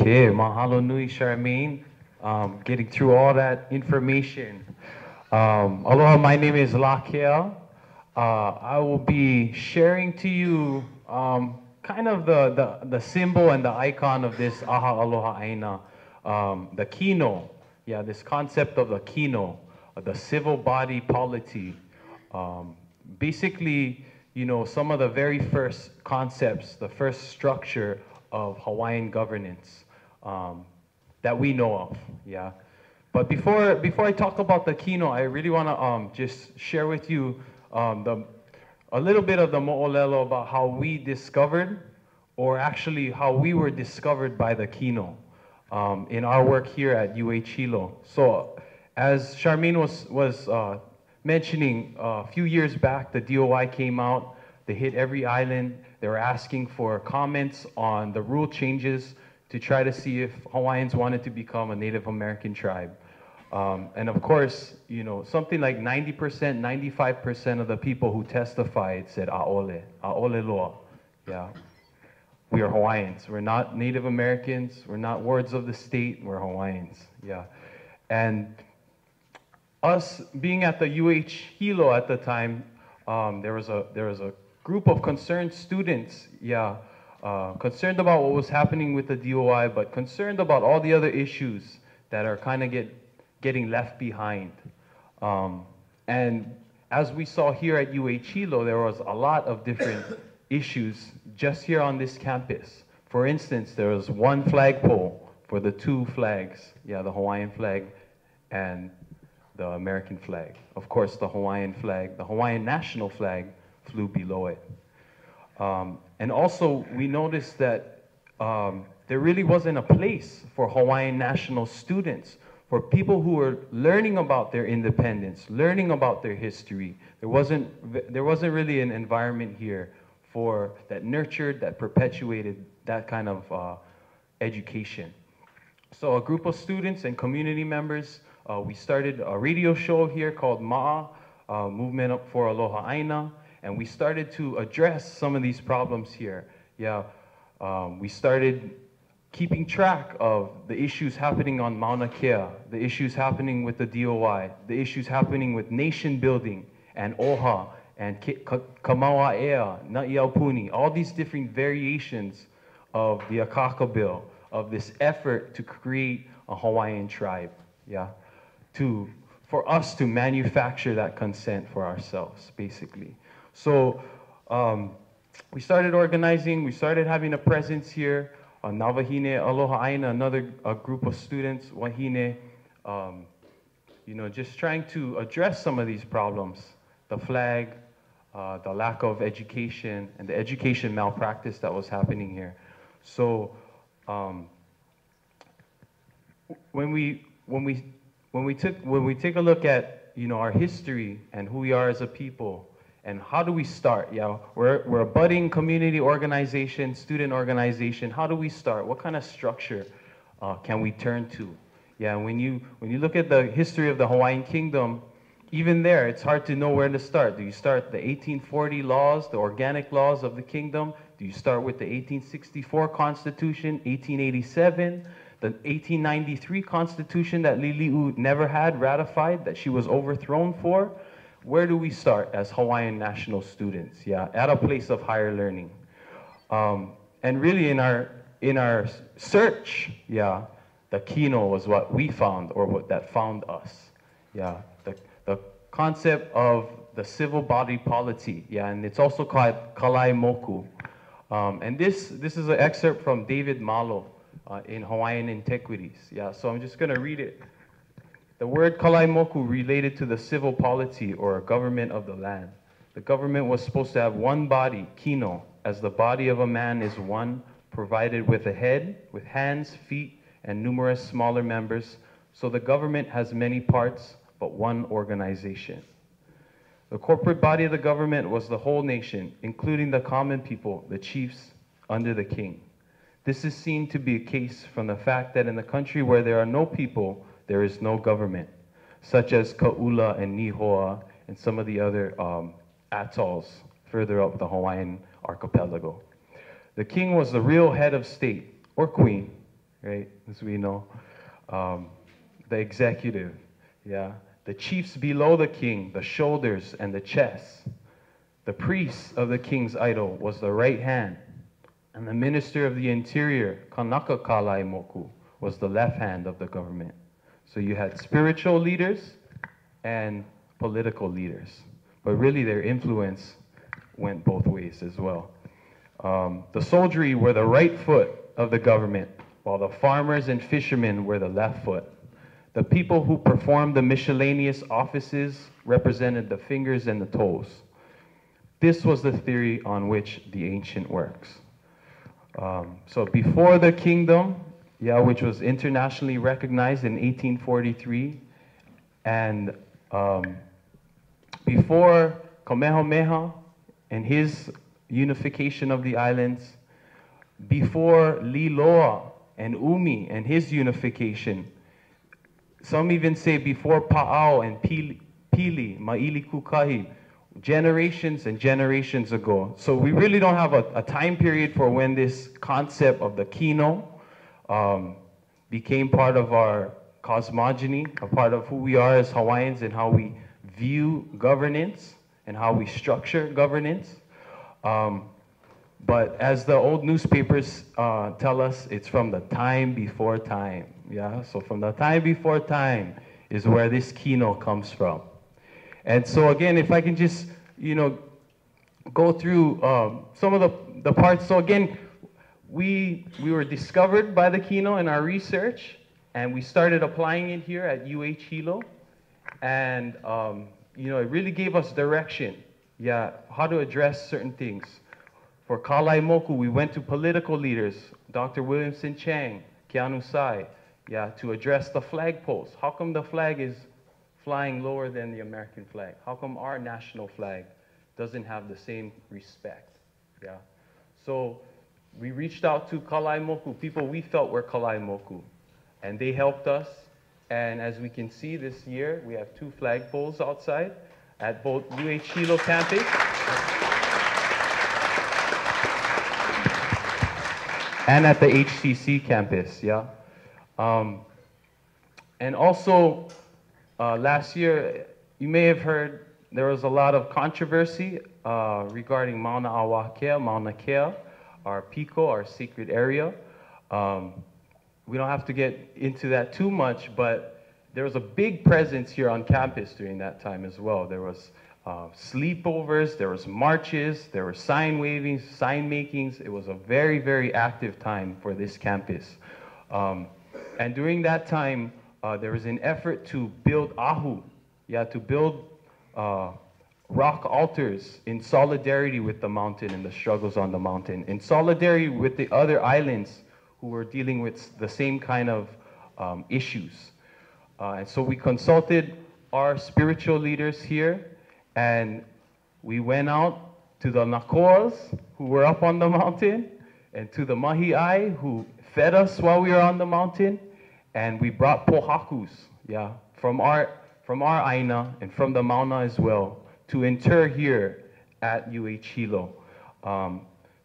Okay, mahalo nui, Charmaine. Getting through all that information. Aloha, my name is Lākea. I will be sharing to you kind of the symbol and the icon of this ʻAha Aloha ʻāina, the Kino. Yeah, this concept of the Kino, the civil body polity. Basically, you know, some of the very first concepts, the first structure of Hawaiian governance that we know of, yeah. But before I talk about the Kino, I really want to just share with you a little bit of the mo'olelo about how we discovered, or actually how we were discovered by the Kino in our work here at Hilo. So as Charmaine was mentioning, a few years back, the DOI came out. They hit every island. They were asking for comments on the rule changes to try to see if Hawaiians wanted to become a Native American tribe. And of course, you know, something like 90%, 95% of the people who testified said ʻaʻole loa. Yeah, we are Hawaiians. We're not Native Americans. We're not wards of the state. We're Hawaiians. Yeah, and us being at the Hilo at the time, there was a group of concerned students, yeah, concerned about what was happening with the DOI, but concerned about all the other issues that are kind of getting left behind. And as we saw here at Hilo, there was a lot of different issues just here on this campus. For instance, there was one flagpole for the two flags, yeah, the Hawaiian flag and the American flag. Of course, the Hawaiian flag, the Hawaiian national flag, flew below it. And also, we noticed that there really wasn't a place for Hawaiian national students, for people who were learning about their independence, learning about their history. There wasn't really an environment here for that nurtured, that perpetuated that kind of education. So a group of students and community members, we started a radio show here called ʻAha, Movement Up for Aloha ʻāina, and we started to address some of these problems here. Yeah, we started keeping track of the issues happening on Mauna Kea, the issues happening with the DOI, the issues happening with nation building and ʻoha and kamauaʻea, na'iaupuni, all these different variations of the Akaka Bill, of this effort to create a Hawaiian tribe, yeah, for us to manufacture that consent for ourselves, basically. So we started organizing, we started having a presence here. Navahine Aloha ʻāina, another group of students, wahine, you know, just trying to address some of these problems. The flag, the lack of education, and the education malpractice that was happening here. So when we take a look at, you know, our history and who we are as a people, and how do we start? Yeah, we're a budding community organization, student organization. How do we start? What kind of structure can we turn to? Yeah, when you look at the history of the Hawaiian Kingdom, even there, it's hard to know where to start. Do you start the 1840 laws, the organic laws of the kingdom? Do you start with the 1864 Constitution, 1887? The 1893 Constitution that Lili'u never had ratified, that she was overthrown for? Where do we start as Hawaiian national students? Yeah, at a place of higher learning. And really in our search, yeah, the Kino was what we found, or what that found us. Yeah, the concept of the civil body polity, yeah, and it's also called kalai moku. And this is an excerpt from David Malo in Hawaiian Antiquities. Yeah, so I'm just gonna read it. The word kalai moku related to the civil polity, or government of the land. The government was supposed to have one body, kino, as the body of a man is one, provided with a head, with hands, feet, and numerous smaller members. So the government has many parts, but one organization. The corporate body of the government was the whole nation, including the common people, the chiefs, under the king. This is seen to be a case from the fact that in the country where there are no people, there is no government, such as Ka'ula and Nihoa and some of the other atolls further up the Hawaiian archipelago. The king was the real head of state, or queen, right, as we know. The executive, yeah. The chiefs below the king, the shoulders and the chest. The priest of the king's idol was the right hand, and the minister of the interior, Kanaka Kalai Moku, was the left hand of the government. So you had spiritual leaders and political leaders, but really their influence went both ways as well. The soldiery were the right foot of the government, while the farmers and fishermen were the left foot. The people who performed the miscellaneous offices represented the fingers and the toes. This was the theory on which the ancient works. So before the kingdom, yeah, which was internationally recognized in 1843, and before Kamehameha and his unification of the islands, before Liloa and Umi and his unification, some even say before Pa'ao and Pili, Maili Kukahi, generations and generations ago. So we really don't have a time period for when this concept of the Kino became part of our cosmogony, a part of who we are as Hawaiians and how we view governance and how we structure governance. But as the old newspapers tell us, it's from the time before time. Yeah, so from the time before time is where this Kino comes from. And so again, if I can just, you know, go through some of the parts. So again, we were discovered by the Kino in our research, and we started applying it here at Hilo. And, you know, it really gave us direction, yeah, how to address certain things. For Kalai Moku, we went to political leaders, Dr. Williamson Chang, Keanu Sai, yeah, to address the flagpoles. How come the flag is flying lower than the American flag? How come our national flag doesn't have the same respect? Yeah. So we reached out to Kalai Moku, people we felt were Kalai Moku, and they helped us. And as we can see this year, we have 2 flagpoles outside at both Hilo campus and at the HCC campus, yeah. And also, last year, you may have heard there was a lot of controversy regarding Mauna Awakea, Mauna Kea, our Piko, our sacred area. We don't have to get into that too much, but there was a big presence here on campus during that time as well. There was sleepovers, there was marches, there were sign wavings, sign makings. It was a very, very active time for this campus. And during that time, there was an effort to build ʻAha, yeah, to build rock altars in solidarity with the mountain and the struggles on the mountain, in solidarity with the other islands who were dealing with the same kind of issues. And so we consulted our spiritual leaders here, and we went out to the Nakoas who were up on the mountain, and to the Mahi'ai who fed us while we were on the mountain, and we brought pohakus, yeah, from our ʻAina and from the Mauna as well, to inter here at Hilo,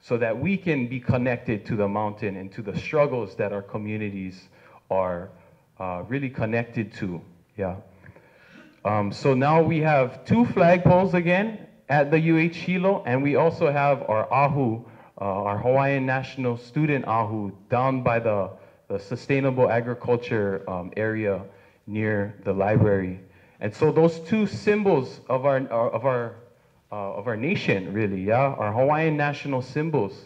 so that we can be connected to the mountain and to the struggles that our communities are really connected to, yeah. So now we have 2 flagpoles again at the Hilo, and we also have our ʻAha, our Hawaiian National Student ʻAha, down by the sustainable agriculture area near the library. And so those 2 symbols of our nation, really, yeah, our Hawaiian national symbols,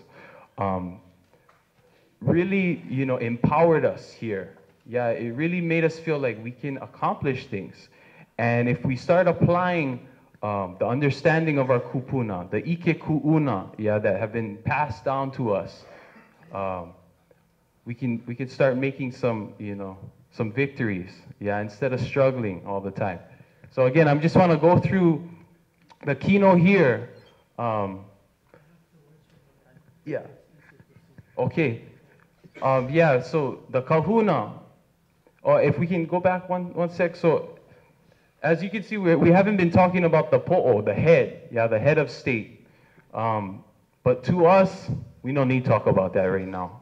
really, you know, empowered us here. Yeah, it really made us feel like we can accomplish things. And if we start applying the understanding of our kupuna, the ike ku'una, yeah, that have been passed down to us, we can start making some, you know, some victories, yeah, instead of struggling all the time. So again, I just want to go through the Kino here. Yeah. Okay. Yeah. So the kahuna. Or if we can go back one sec. So as you can see, we haven't been talking about the po'o, the head. Yeah, the head of state. But to us, we don't need to talk about that right now.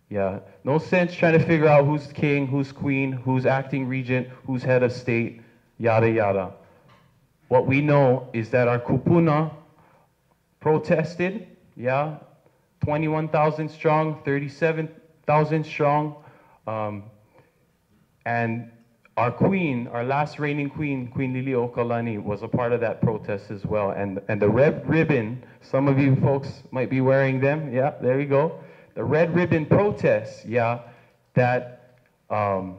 Yeah, no sense trying to figure out who's king, who's queen, who's acting regent, who's head of state, yada yada. What we know is that our kupuna protested, yeah, 21,000 strong, 37,000 strong, and our queen, our last reigning queen, Queen Liliuokalani, was a part of that protest as well. And the red ribbon, some of you folks might be wearing them. Yeah, there you go. The red ribbon protests, yeah, that some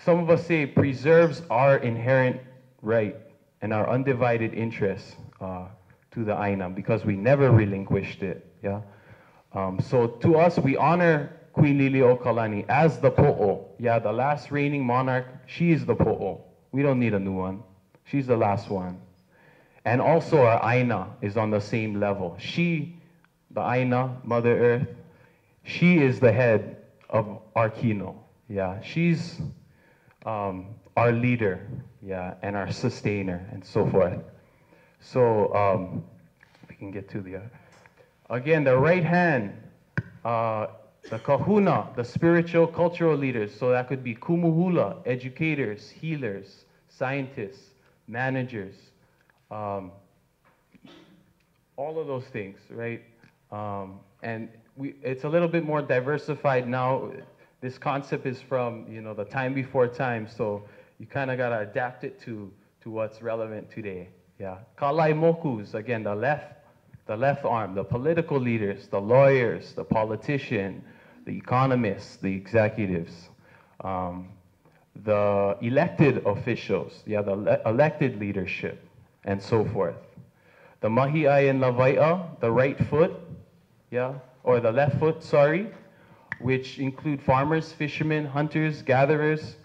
of us say preserves our inherent right and our undivided interest to the ʻAina because we never relinquished it. Yeah. So to us, we honor Queen Liliuokalani as the po'o. Yeah, the last reigning monarch, she is the po'o. We don't need a new one. She's the last one. And also our ʻAina is on the same level. She, the ʻAina, Mother Earth, she is the head of our Kino. Yeah, she's our leader, yeah, and our sustainer and so forth. So we can get to the, again, the right hand, the kahuna, the spiritual, cultural leaders. So that could be kumuhula, educators, healers, scientists, managers, all of those things, right? And it's a little bit more diversified now. This concept is from, you know, the time before time, so you kind of got to adapt it to what's relevant today. Yeah, kalai mokus, again, the left arm, the political leaders, the lawyers, the politician, the economists, the executives, the elected officials, yeah, the elected leadership, and so forth. The mahi'ai and lawai'a, the right foot, yeah, or the left foot, sorry, which include farmers, fishermen, hunters, gatherers,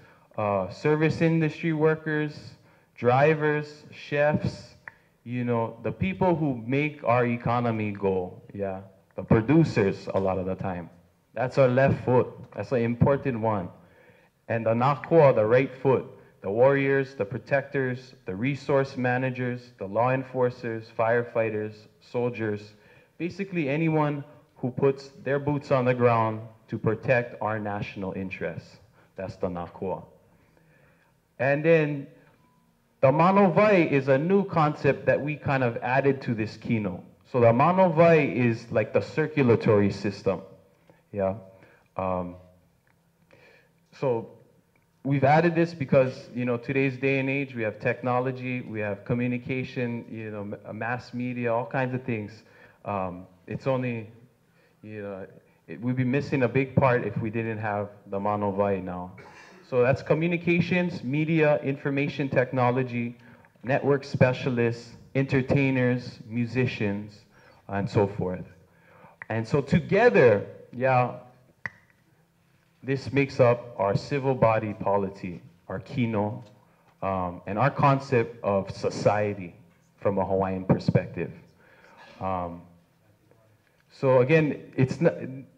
service industry workers, drivers, chefs, you know, the people who make our economy go, yeah, the producers a lot of the time. That's our left foot. That's an important one. And the nakua, the right foot, the warriors, the protectors, the resource managers, the law enforcers, firefighters, soldiers, basically anyone who puts their boots on the ground to protect our national interests. That's the nakua. And then the manovai is a new concept that we kind of added to this kino. So the manovai is like the circulatory system. Yeah. So we've added this because, you know, today's day and age, we have technology, we have communication, you know, mass media, all kinds of things. It's only, you know, we'd be missing a big part if we didn't have the manovai now. So that's communications, media, information technology, network specialists, entertainers, musicians, and so forth. And so together, yeah, this makes up our civil body polity, our kino, and our concept of society from a Hawaiian perspective. So again,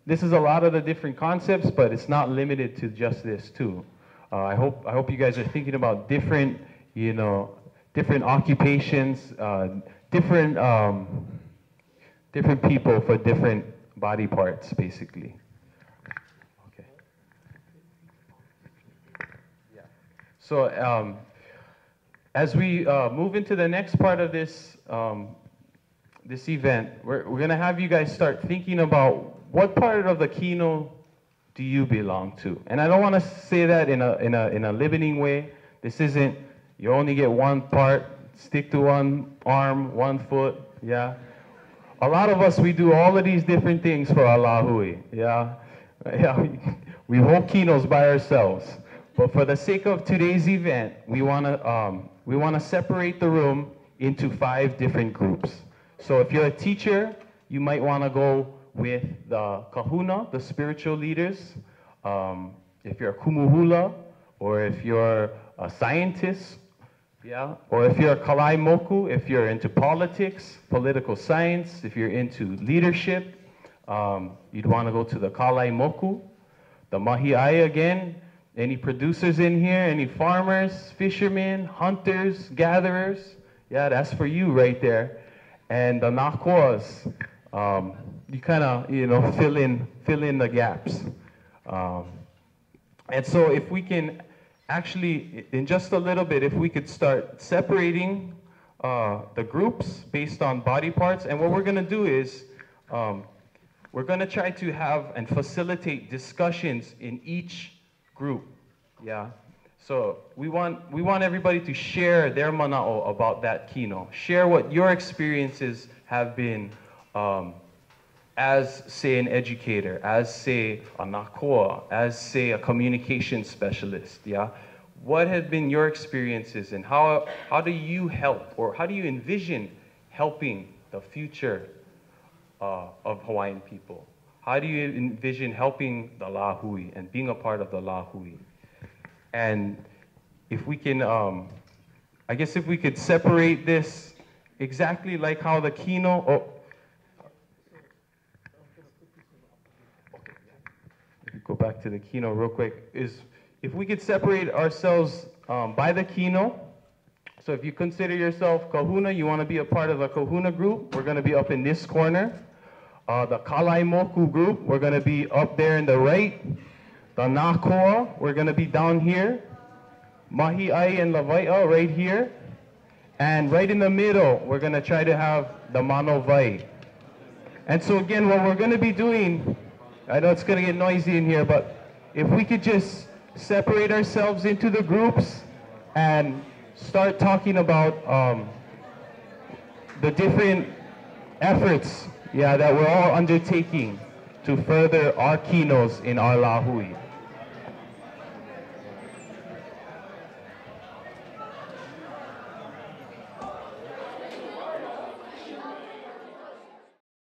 this is a lot of the different concepts, but it's not limited to just this too. I hope you guys are thinking about different, you know, different occupations, different people for different body parts, basically. Okay. Yeah. So as we move into the next part of this this event, we're gonna have you guys start thinking about what part of the kino do you belong to? And I don't want to say that in a limiting way. This isn't, you only get one part, stick to one arm, one foot, yeah? A lot of us, we do all of these different things for Alahui, yeah? Yeah, we hold kinos by ourselves. But for the sake of today's event, we want to separate the room into 5 different groups. So if you're a teacher, you might want to go with the kahuna, the spiritual leaders. If you're a kumuhula, or if you're a scientist, yeah, or if you're a kalai moku, if you're into politics, political science, if you're into leadership, you'd want to go to the kalai moku. The mahi'ai again, any producers in here, any farmers, fishermen, hunters, gatherers, yeah, that's for you right there. And the nakuas, you kind of, you know, fill in the gaps. And so if we can actually, in just a little bit, if we could start separating the groups based on body parts. And what we're going to do is we're going to try to have and facilitate discussions in each group. Yeah. So we want everybody to share their mana'o about that kino. Share what your experiences have been as, say, an educator, as, say, a nakoa, as, say, a communication specialist. Yeah. What have been your experiences, and how do you help, or how do you envision helping the future of Hawaiian people? How do you envision helping the Lāhui and being a part of the Lāhui? And if we can, I guess if we could separate this exactly like how the kino, go back to the kino real quick, is if we could separate ourselves by the kino. So if you consider yourself kahuna, you want to be a part of a kahuna group, we're going to be up in this corner. The kalaimoku group, we're going to be up there in the right. The nakoa, we're going to be down here. Mahi'ai and Lawai'a right here. And right in the middle, we're going to try to have the manovai. And so again, what we're going to be doing, I know it's going to get noisy in here, but if we could just separate ourselves into the groups and start talking about the different efforts, that we're all undertaking to further our kinos in our Lāhui.